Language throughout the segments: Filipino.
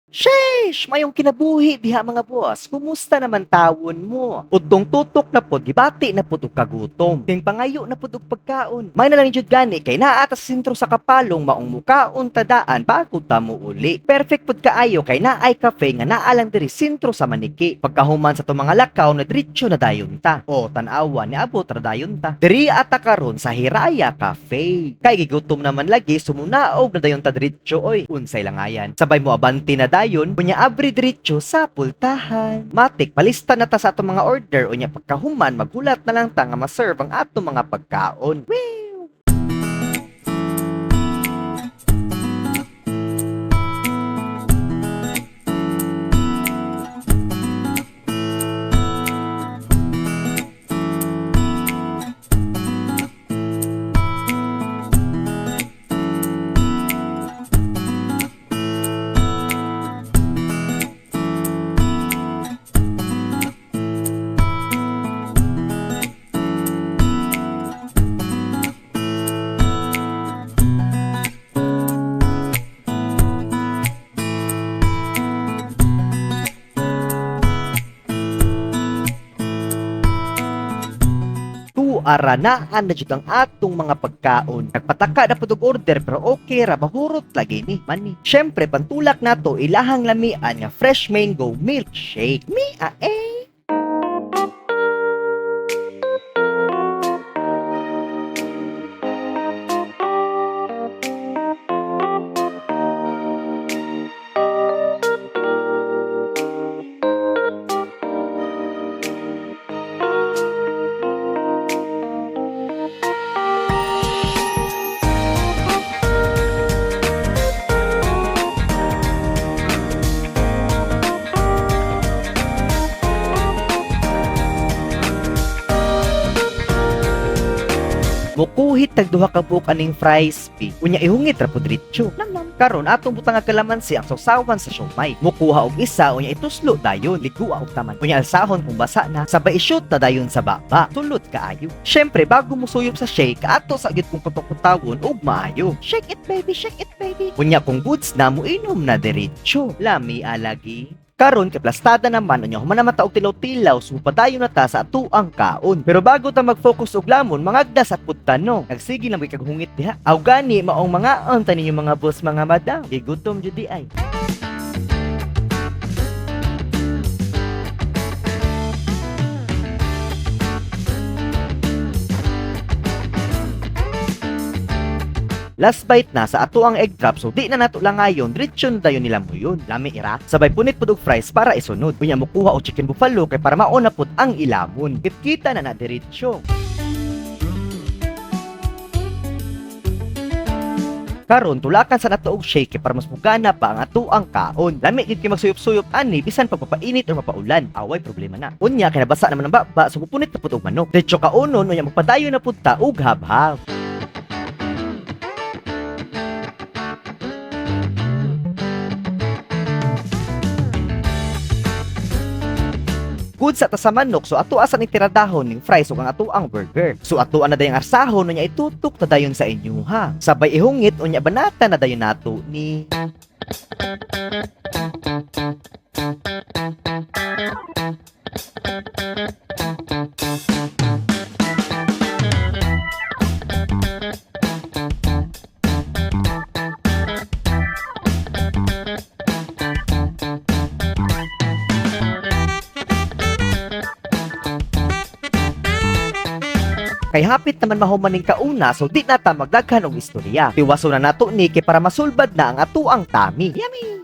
Sheesh! Mayong kinabuhi diha mga boss. Kumusta naman tawon mo? Udtong tutok na pod, gibati na pod og kagutom. Ting pangayo na pod og pagkaon. May na lang jud gani kay naa ta sa sentro sa kapalong maong mukaon tadaan bago ta mo uli. Perfect pod kaayo kay naay cafe nga naa lang diri sentro sa Maniki. Pagkahuman sa to mga lakaw na diretso na dayon ta. O tan-awa ni abot ra dayon ta. Diri ata karon sa Hiraya Cafe. Kay gigutom naman lagi sumunaog na dayon ta diretso oy. Unsay langayan. Sabay mo abanti na dayon unya abri diretso sa pultahan. Matik palista na ta sa atong mga order unya pagkahuman magulat na lang ta nga ma-serve ang atong mga pagkaon. Wee! Aranaan na jud ang atong mga pagkaon. Nagpataka na pud og order pero okay ra mahurot lagi ni mani. Syempre pantulak nato ilahang lamian nga fresh mango milkshake. Mia eh. Mukuhit tagduha ka buok aning fries pi. Unya ihungit ra pud diretso. Nam. Karon atong butang nga kalamansi ang sausawan sa siomay. Mukuha og isa unya ituslo dayon, ligua og taman. Unya alsahon kung basa na, sabay i-shoot na dayon sa baba. Tulod kaayo. Syempre bago mo suyop sa shake, ato sa gid kung kutok-kutawon og maayo. Shake it baby, shake it baby. Unya kung goods na mo inom na diretso. Lami alagi. Karon kay plastada naman unya human naman ta og tilaw-tilaw so padayon na ta sa atuang kaon. Pero bago ta mag-focus og lamon, mangagdas at pudtano. Nagsige lang kay kaghungit diha. Aw gani maong mga unta ninyo mga boss mga madam. Gigutom jud di ay. Last bite na sa ato ang egg drop so di na nato lang ngayon diretso na dayon nila mo yun. Lami ira. Sabay punit pud og fries para isunod. Unya mo kuha og chicken buffalo kay para mauna pud ang ilamon. Kita na diretso. Karon tulakan sa nato og shake para mas mugana pa ang ato ang kaon. Lami gid kay magsuyop-suyop ani bisan pagpapainit o mapaulan. Away problema na. Unya kay nabasa naman ang baba so pupunit na pud og manok. Diretso kaonon unya magpadayon na pud ta og habhab. Good sa ta sa manok, so ato asan itiradahon ning fries ug ang ato ang burger. So ato na dayang arsahon unya itutok ta dayon sa inyo ha. Sabay ihungit unya banata na dayon nato ni kay hapit naman mahuman ning kauna so di na ta magdaghan og istorya. Tiwaso na nato ni kay para masulbad na ang ato ang tami. Yummy!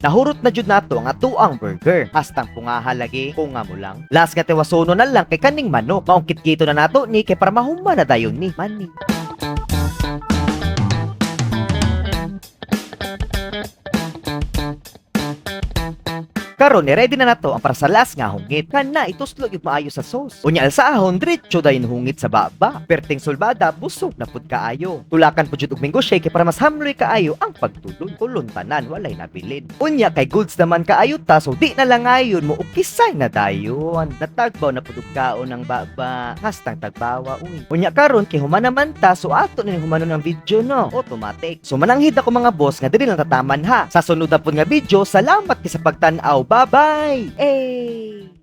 Nahurot na jud nato ang ato ang burger. Hastang pungaha lagi kung nga mo lang. Last nga tiwasono na lang kay kaning manok. Maong kitkito na nato ni kay para mahuman na dayon ni mani. Karon ni ready na nato ang para sa last nga hungit. Kana ituslog yung maayo sa sauce. Unya sa ahon diretso dayon hungit sa baba. Perting sulbada busog na pud kaayo. Tulakan pud jud og mango shake para mas hamloy kaayo ang pagtulon. Tulon tanan walay nabilin. Unya kay goods naman kaayo ta so di na lang ayon mo og kisay na dayon. Natagbaw na pud og kaon ng baba. Hastang tagbawa uy. Unya karon kay human naman ta so ato na humanon ang video no. Automatic. So mananghid ako mga boss nga dili lang tataman ha. Sa sunod na pud nga video, salamat kay sa pagtan-aw. Bye-bye. Hey.